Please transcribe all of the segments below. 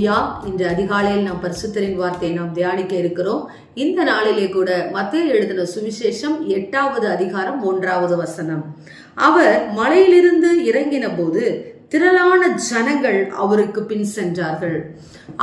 ஹalleluya. இன்று அதிகாலையில் நாம் பரிசுத்தரின் வார்த்தையை நாம் தியானிக்க இருக்கிறோம். இந்த நாளிலே கூட மத்தேயு எழுதின சுவிசேஷம் 8வது அதிகாரம் 1வது வசனம். அவர் மலையிலிருந்து இறங்கின போது திரளான ஜனங்கள் அவருக்கு பின் சென்றார்கள்.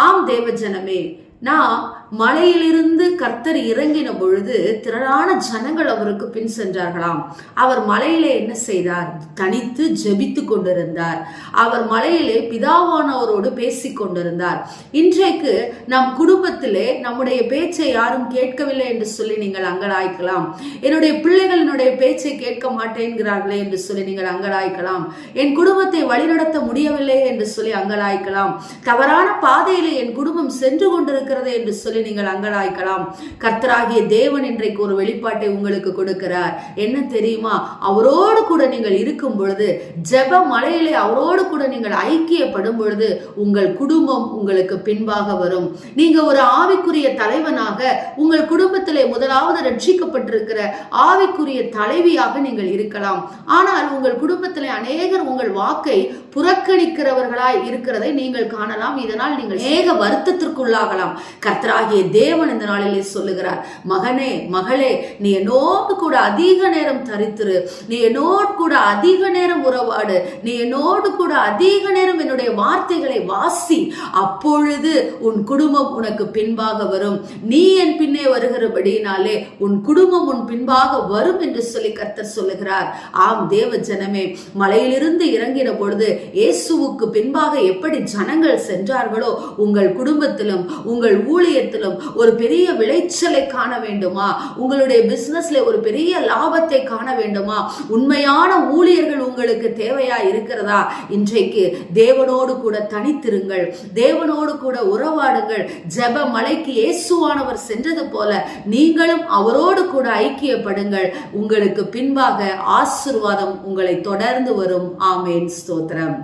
ஆம் தேவ ஜனமே, நான் மலையிலிருந்து கர்த்தர் இறங்கின பொழுது திரளான ஜனங்கள் அவருக்கு பின் சென்றார்களாம். அவர் மலையிலே என்ன செய்தார்? தனித்து ஜெபித்து கொண்டிருந்தார். அவர் மலையிலே பிதாவானவரோடு பேசிக் கொண்டிருந்தார். இன்றைக்கு நம் குடும்பத்திலே நம்முடைய பேச்சை யாரும் கேட்கவில்லை என்று சொல்லி நீங்கள் அங்கலாய்க்கலாம். என்னுடைய பிள்ளைகள் என்னுடைய பேச்சை கேட்க மாட்டேங்கிறார்களே என்று சொல்லி நீங்கள் அங்கலாய்க்கலாம். என் குடும்பத்தை வழிநடத்த முடியவில்லை என்று சொல்லி அங்கலாய்க்கலாம். தவறான பாதையிலே என் குடும்பம் சென்று கொண்டிருக்கிறது என்று சொல்லி நீங்கள் அங்கலாய்க்கலாம். கர்த்தராகிய தேவன் இன்றைக்கு ஒரு வெளிப்பாட்டை உங்களுக்கு கொடுக்கிறார். என்ன தெரியுமா? அவரோடு கூட நீங்கள் இருக்கும் பொழுது, ஜெப மலையிலே அவரோடு கூட நீங்கள் ஐக்கியப்படும் பொழுது உங்கள் குடும்பம் உங்களுக்கு பின்பாக வரும். நீங்க ஒரு ஆவிக்குரிய தலைவனாக உங்கள் குடும்பத்திலே முதலாவது ரட்சிக்கப்பட்டிருக்கிற ஆவிக்குரிய தலைவியாக நீங்கள் இருக்கலாம். ஆனால் உங்கள் குடும்பத்திலே அநேகர் உங்கள் வாக்கை புறக்கணிக்கிறவர்களாய் இருக்கிறதை நீங்கள் காணலாம். இதனால் நீங்கள் அநேக வருத்தத்திற்குள்ளாகலாம். கர்த்தராகிய தேவன் இந்த நாளிலே சொல்லுகிறார், மகனே மகளே, நீ என்னோடு கூட அதிக நேரம் தரித்திரு, நீ என்னோடு கூட அதிக நேரம் உறவாடு, நீ என்னோடு கூட அதிக நேரம் என்னுடைய வார்த்தைகளை வாசி, அப்பொழுது உன் குடும்பம் உனக்கு பின்பாக வரும். நீ என் பின்னே வருகிறபடினாலே உன் குடும்பம் உன் பின்பாக வரும் என்று சொல்லி கர்த்தர் சொல்லுகிறார். ஆம் தேவ ஜனமே, மலையிலிருந்து இறங்கின பொழுது இயேசுவுக்கு பின்பாக எப்படி ஜனங்கள் சென்றார்களோ, உங்கள் குடும்பத்திலும் உங்கள் ஊழியத்திலும் ஒரு பெரிய விளைச்சலை காண வேண்டுமா? உங்களுடைய பிசினஸ்ல ஒரு பெரிய லாபத்தை காண வேண்டுமா? உண்மையான ஊழியர்கள் உங்களுக்கு தேவையா இருக்கிறதா? இன்றைக்கு தேவனோடு கூட தனித்திருங்கள், தேவனோடு கூட உறவாடுங்கள். ஜெப மலைக்கு இயேசுவானவர் சென்றது போல நீங்களும் அவரோடு கூட ஐக்கியப்படுங்கள். உங்களுக்கு பின்பாக ஆசீர்வாதம் உங்களை தொடர்ந்து வரும். ஆமேன், ஸ்தோத்திரம்.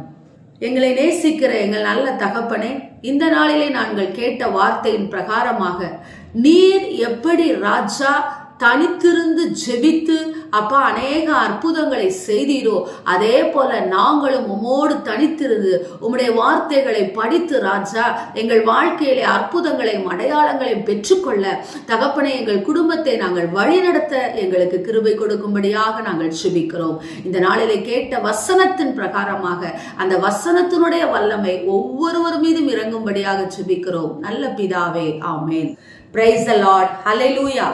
எங்களை நேசிக்கிற எங்கள் நல்ல தகப்பனே, இந்த நாளிலே நாங்கள் கேட்ட வார்த்தையின் பிரகாரமாக நீர் எப்படி ராஜா தனித்திருந்து ஜெபித்து அப்பா அநேக அற்புதங்களை செய்தீரோ, அதே போல நாங்களும் உம்மோடு தனித்திருந்து உம்முடைய வார்த்தைகளை படித்து ராஜா எங்கள் வாழ்க்கையிலே அற்புதங்களையும் அடையாளங்களையும் பெற்றுக்கொள்ள தகப்பனே, எங்கள் குடும்பத்தை நாங்கள் வழிநடத்த எங்களுக்கு கிருபை கொடுக்கும்படியாக நாங்கள் ஜெபிக்கிறோம். இந்த நாளிலே கேட்ட வசனத்தின் பிரகாரமாக அந்த வசனத்தினுடைய வல்லமை ஒவ்வொருவர் மீதும் இறங்கும்படியாக ஜெபிக்கிறோம். நல்ல பிதாவே, ஆமேன். Praise the Lord. ஹல்லேலூயா.